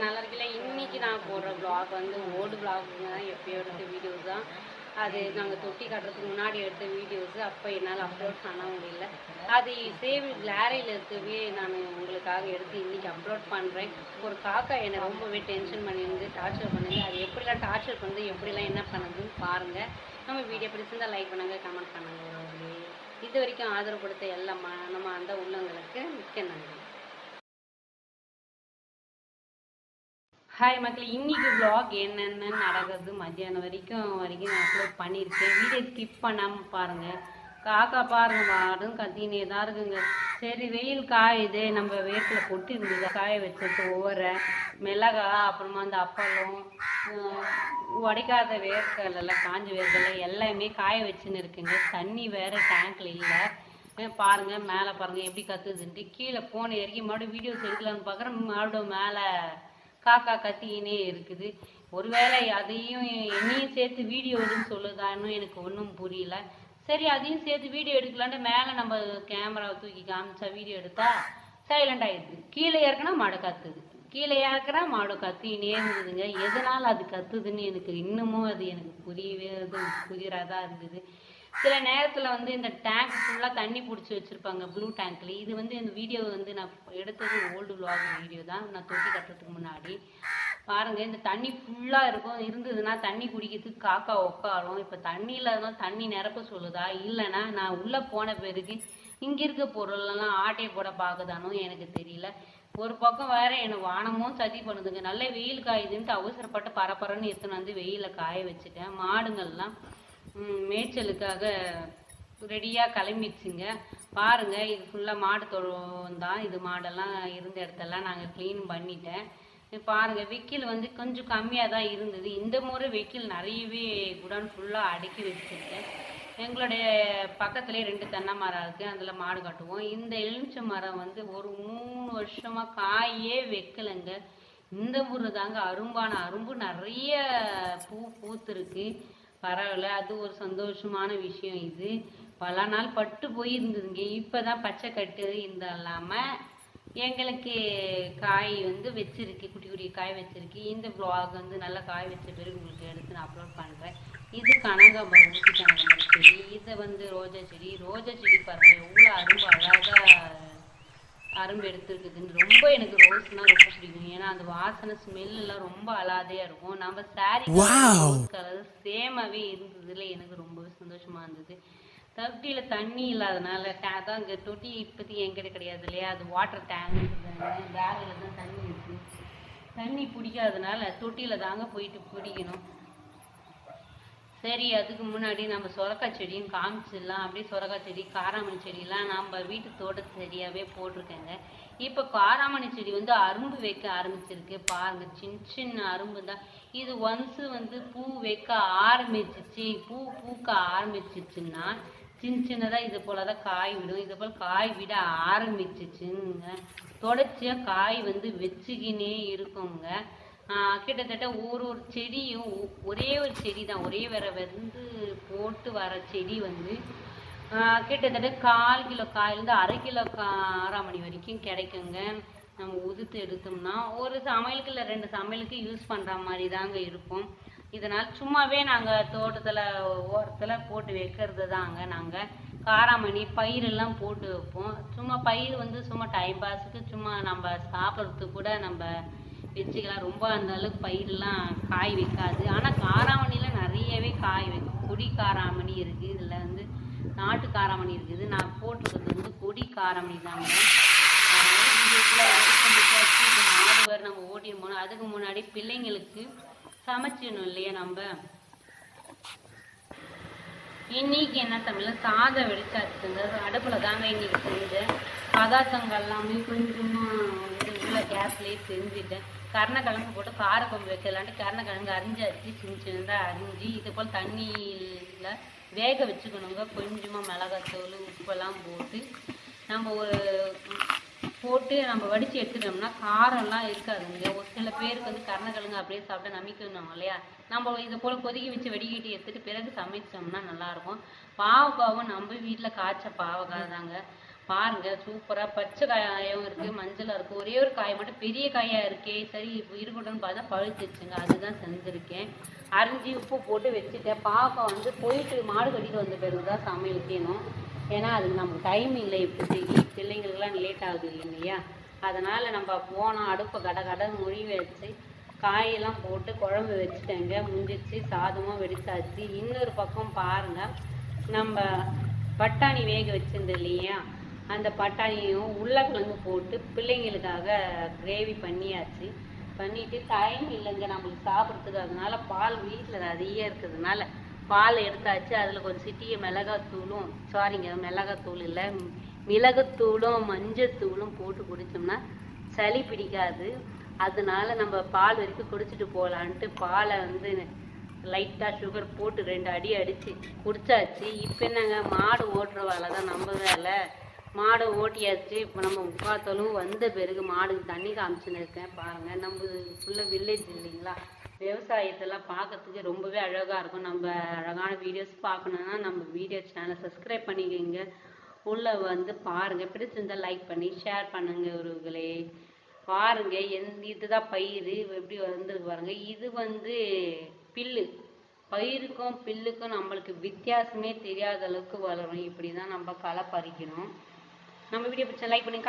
நல்லா இருக்குல்ல. இன்னைக்கு நான் போடுற vlog வந்து ஓல்டு vlogங்க தான், எப்பயோ எடுத்த வீடியோஸ் தான். அது நாங்கள் தொட்டி கட்டுறதுக்கு முன்னாடி எடுத்த வீடியோஸு. அப்போ என்னால் அப்லோட் பண்ண முடியல. அது சேவ் கேலரியில் இருக்கவே நான் உங்களுக்காக எடுத்து இன்றைக்கி அப்லோட் பண்ணுறேன். ஒரு காக்கா என்னை ரொம்பவே டென்ஷன் பண்ணியிருந்து டார்ச்சர் பண்ணுது. அது எப்படிலாம் டார்ச்சர் பண்ணுது, எப்படிலாம் என்ன பண்ணுதுன்னு பாருங்கள். நம்ம வீடியோ பிடிச்சிருந்தால் லைக் பண்ணுங்கள், கமெண்ட் பண்ணுங்கள். இது வரைக்கும் ஆதரவு கொடுத்த எல்லா நம்ம அந்த உள்ளங்களுக்கு மிக்க நன்றி. ஹாய் மக்கள், இன்றைக்கி vlog என்னென்ன நடக்குது மத்தியானம் வரைக்கும் நான் அப்லோட் பண்ணியிருக்கேன். வீடியோ ஸ்கிப் பண்ணாமல் பாருங்கள். காக்கா பாருங்கள் வாடும் கத்தினே தான் இருக்குங்க. சரி வெயில் காயுது, நம்ம வேர்க்கில் பொட்டு இருந்தது காய வச்சுட்டு ஒவ்வொரு மிளகா, அப்புறமா அந்த அப்பளம், உடைக்காத வேர்க்கடலை, காஞ்ச வேர்க்கடலை எல்லாமே காய வச்சுன்னு இருக்குங்க. தண்ணி வேறு டேங்க்கில் இல்லை. பாருங்கள் மேலே பாருங்கள் எப்படி கத்துதுன்ட்டு. கீழே போன வரைக்கும் மறுபடியும் வீடியோஸ் எடுக்கலான்னு பார்க்குறேன். மறுபடியும் மேலே காக்கா கத்தினே இருக்குது. ஒருவேளை அதையும் என்னையும் சேர்த்து வீடியோ எடுன்னு சொல்லுதான்னு எனக்கு ஒன்றும் புரியல. சரி அதையும் சேர்த்து வீடியோ எடுக்கலான்ட்டு மேலே நம்ம கேமராவை தூக்கி காமிச்சா வீடியோ எடுத்தா சைலண்ட் ஆகிடுது. கீழே இறக்குனா மாடு கத்துது, கீழே இறக்குனா மாடு கத்தினே இருந்ததுங்க. எதனால் அது கத்துதுன்னு எனக்கு இன்னமும் அது எனக்கு புரியறதா இருந்தது. சில நேரத்தில் வந்து இந்த டேங்க் ஃபுல்லாக தண்ணி பிடிச்சி வச்சுருப்பாங்க ப்ளூ டேங்க்கில். இது வந்து இந்த வீடியோ வந்து நான் எடுத்தது ஓல்டு vlog வீடியோ தான், நான் தொட்டி கட்டுறதுக்கு முன்னாடி. பாருங்கள் இந்த தண்ணி ஃபுல்லாக இருக்கும். இருந்ததுன்னா தண்ணி குடிக்கிறதுக்கு காக்கா உட்காரும். இப்போ தண்ணி இல்லாதனால தண்ணி நிரப்ப சொல்லுதா, இல்லைன்னா நான் உள்ளே போன பிறகு இங்கே இருக்க பொருளெல்லாம் ஆட்டையை போட பார்க்குதானோ எனக்கு தெரியல. ஒரு பக்கம் வேறு எனக்கு வானமும் சதி பண்ணுதுங்க. நல்ல வெயில் காயுதுன்ட்டு அவசரப்பட்டு பரப்பரன்னு எடுத்துன்னு வந்து வெயிலில் காய வச்சுட்டேன். மாடுங்கள்லாம் மேய்ச்சலுக்காக ரெடியாக கிளம்பிடுச்சுங்க. பாருங்கள் இது ஃபுல்லாக மாடு தொழுவம் தான். இது மாடெல்லாம் இருந்த இடத்தெல்லாம் நாங்கள் க்ளீன் பண்ணிட்டேன். பாருங்கள் வெக்கில் வந்து கொஞ்சம் கம்மியாக தான் இருந்தது. இந்த முறை வெக்கில் நிறையவே குடான் ஃபுல்லாக அடுக்கி வச்சுருக்கேன். எங்களுடைய பக்கத்துலேயே 2 தென்னை மரம் இருக்குது, அதில் மாடு கட்டுவோம். இந்த எலுமிச்சை மரம் வந்து ஒரு 3 வருஷமாக காயே வைக்கலைங்க. இந்த ஊர் தாங்க அரும்பான அரும்பு நிறைய பூத்துருக்கு. பரவாயில்ல, அது ஒரு சந்தோஷமான விஷயம். இது பல நாள் பட்டு போயிருந்ததுங்க. இப்போ தான் பச்சை கட்டு இந்த இல்லாமல் எங்களுக்கு காய் வந்து வச்சிருக்கு, குட்டி குட்டி காய் வச்சிருக்கு. இந்த vlog வந்து நல்லா காய் வச்ச பிறகு உங்களுக்கு எடுத்து நான் அப்லோட் பண்ணுறேன். இது கனகாம்பரம், ஊசி கனகாம்பரம் செடி. இதை வந்து ரோஜா செடி. ரோஜா செடி பாருங்கள் எவ்வளோ அரும்பு அழகாக அரும்பு எடுத்துருக்குதுன்னு. ரொம்ப எனக்கு ரோஸ்னால் ரொம்ப பிடிக்கும். ஏன்னா அந்த வாசனை ஸ்மெல்லாம் ரொம்ப அழாதையாக இருக்கும். நம்ம சாரி ரோஸ் கலர் சேமாகவே இருந்ததுல எனக்கு ரொம்பவே சந்தோஷமாக இருந்தது. தொட்டியில் தண்ணி இல்லாதனால அதான் இங்கே தொட்டி இப்போதைக்கு என்கிட்ட கிடையாது இல்லையா, அது வாட்டர் டேங்க் பேரில் தான் தண்ணி இருக்குது. தண்ணி பிடிக்காதனால தொட்டியில் தாங்க போயிட்டு பிடிக்கணும். சரி அதுக்கு முன்னாடி நம்ம சொரக்காய் செடியும் காமிச்சிடலாம். அப்படியே சொரக்காய் செடி, காராமணி செடியெலாம் நம்ம வீட்டு தோட்ட செடியாகவே போட்டிருக்கேங்க. இப்போ காராமணி செடி வந்து அரும்பு வைக்க ஆரம்பிச்சிருக்கு. பாருங்கள் சின்ன சின்ன அரும்பு தான். இது ஒன்ஸு வந்து பூ வைக்க ஆரம்பிச்சிச்சு, பூக்க ஆரம்பிச்சிச்சுன்னா சின்னதாக இது போல் தான் காய் விடும். இது போல் காய் விட ஆரம்பிச்சிச்சுங்க தொடர்ச்சியாக காய் வந்து வச்சுக்கினே இருக்குங்க. கிட்டத்தட்ட ஒரு செடியும் ஒரே ஒரு செடி தான், ஒரே வந்து போட்டு வர செடி வந்து கிட்டத்தட்ட 1/4 கிலோ காயிலேருந்து 1/2 கிலோ காராமணி வரைக்கும் கிடைக்குங்க. நம்ம உதுத்து எடுத்தோம்னா ஒரு சமையலுக்கு இல்லை 2 சமையலுக்கு யூஸ் பண்ணுற மாதிரி தாங்க இருக்கும். இதனால் சும்மாவே நாங்கள் தோட்டத்தில் ஓரத்தில் போட்டு வைக்கிறது தாங்க. நாங்கள் காராமணி பயிரெல்லாம் போட்டு வைப்போம். சும்மா பயிர் வந்து சும்மா டைம் பாஸுக்கு சும்மா நம்ம சாப்பிட்றதுக்கு கூட நம்ம வச்சுக்கலாம். ரொம்ப அந்த அளவுக்கு பயிரெலாம் காய் வைக்காது. ஆனால் காராமணியில் நிறையவே காய் வைக்கும். கொடி காராமணி இருக்குது, இதில் வந்து நாட்டு காராமணி இருக்குது. நான் போட்டிருக்கிறது வந்து கொடி காராமணி தாங்க. மாடு வேறு நம்ம ஓட்டிட்டு போனோம். அதுக்கு முன்னாடி பிள்ளைங்களுக்கு சமைச்சிடணும் இல்லையா நம்ம. இன்னைக்கு என்ன சமையல், சாதம் வெடிச்சாச்சுங்க. அடுப்பில் தாங்க இன்னைக்கு செஞ்சேன். பதார்த்தங்கள் எல்லாமே கொஞ்சமாக உள்ள கேஸ்லேயே செஞ்சுட்டேன். கருணக்கிழங்கு போட்டு காரக்குழம்பு வைக்கலான்ட்டு கருணக்கிழங்கு அரிஞ்சாச்சு, சின்னதாக அரிஞ்சு இது போல் தண்ணியில் வேக வச்சுக்கணுங்க. கொஞ்சமாக மிளகாத்தூள் உப்பெல்லாம் போட்டு நம்ம வடித்து எடுத்துட்டோம்னா காரம்லாம் இருக்காதுங்க. ஒரு சில பேருக்கு வந்து கருணக்கிழங்கு அப்படியே சாப்பிட்டா நம்பிக்கணும் இல்லையா, நம்ம இதை போல் கொதிக்க வச்சு வடிகட்டி எடுத்துகிட்டு பிறகு சமைச்சோம்னா நல்லாயிருக்கும். பாவக்காவும் நம்ம வீட்டில் காய்ச்ச பாவக்காய் தாங்க. பாருங்க சூப்பரா பச்சை காயாகவும் இருக்கு, மஞ்சளா இருக்கு. ஒரே ஒரு காய் மட்டும் பெரிய காயா இருக்கே, சரி இப்போ இருக்கட்டும்னு பார்த்தா பழுத்துச்சுங்க. அதுதான் செஞ்சிருக்கேன். அரிஞ்சு உப்பு போட்டு வச்சுட்டேன். பாப்பா வந்து போயிட்டு மாடு கட்டிட்டு வந்த பிறகு தான் சமையல் வைக்கணும். ஏன்னா அதுக்கு நமக்கு டைம் இல்லை, இப்போதைக்கு பிள்ளைங்களுக்குலாம் லேட் ஆகுது இல்லைங்கய்யா. அதனால நம்ம போனோம், அடுப்பை கடை மொழி வச்சு காயெல்லாம் போட்டு குழம்பு வச்சுட்டேங்க. முடிஞ்சிச்சு, சாதமும் வெடிச்சாச்சு. இன்னொரு பக்கம் பாருங்க, நம்ம பட்டாணி வேக வச்சிருந்தோம் இல்லையா, அந்த பட்டாணியும் உருளைக்கிழங்கு போட்டு பிள்ளைங்களுக்காக கிரேவி பண்ணியாச்சு. பண்ணிட்டு டைம் இல்லைங்க நம்மளுக்கு சாப்பிட்றதுக்கு. அதனால பால் வீட்டில் நிறைய இருக்கிறதுனால பால் எடுத்தாச்சு. அதில் கொஞ்சம் சிட்டிய மிளகாத்தூளும், சாரிங்க மிளகாத்தூள் இல்லை, மிளகுத்தூளும் மஞ்சத்தூளும் போட்டு குடித்தோம்னா சளி பிடிக்காது. அதனால நம்ம பால் வரைக்கும் குடிச்சிட்டு போகலான்ட்டு பாலை வந்து லைட்டாக சுகர் போட்டு 2 அடி அடித்து குடிச்சாச்சு. இப்போ என்னங்க மாடு ஓட்டுற வேலை தான் நம்ம வேலை. மாடை ஓட்டியாச்சு. இப்போ நம்ம முக்காத்தளவு வந்த பிறகு மாடுக்கு தண்ணி காமிச்சுன்னு இருக்கேன். பாருங்கள், நம்ம ஃபுல்லாக வில்லேஜ் இல்லைங்களா, விவசாயத்தெல்லாம் பார்க்கறதுக்கு ரொம்பவே அழகாக இருக்கும். நம்ம அழகான வீடியோஸ் பார்க்கணுன்னா நம்ம வீடியோ சேனலை சப்ஸ்கிரைப் பண்ணிக்கோங்க. உள்ளே வந்து பாருங்கள், பிடிச்சிருந்தால் லைக் பண்ணி ஷேர் பண்ணுங்கள் உறவுகளே. பாருங்க, இதுதான் பயிர் எப்படி வந்துருக்கு பாருங்க. இது வந்து பில்லு. பயிருக்கும் பில்லுக்கும் நம்மளுக்கு வித்தியாசமே தெரியாத அளவுக்கு வளரும். இப்படி தான் நம்ம களை பறிக்கணும். நம்ம வீடியோ பிடிச்சா லைக் பண்ணி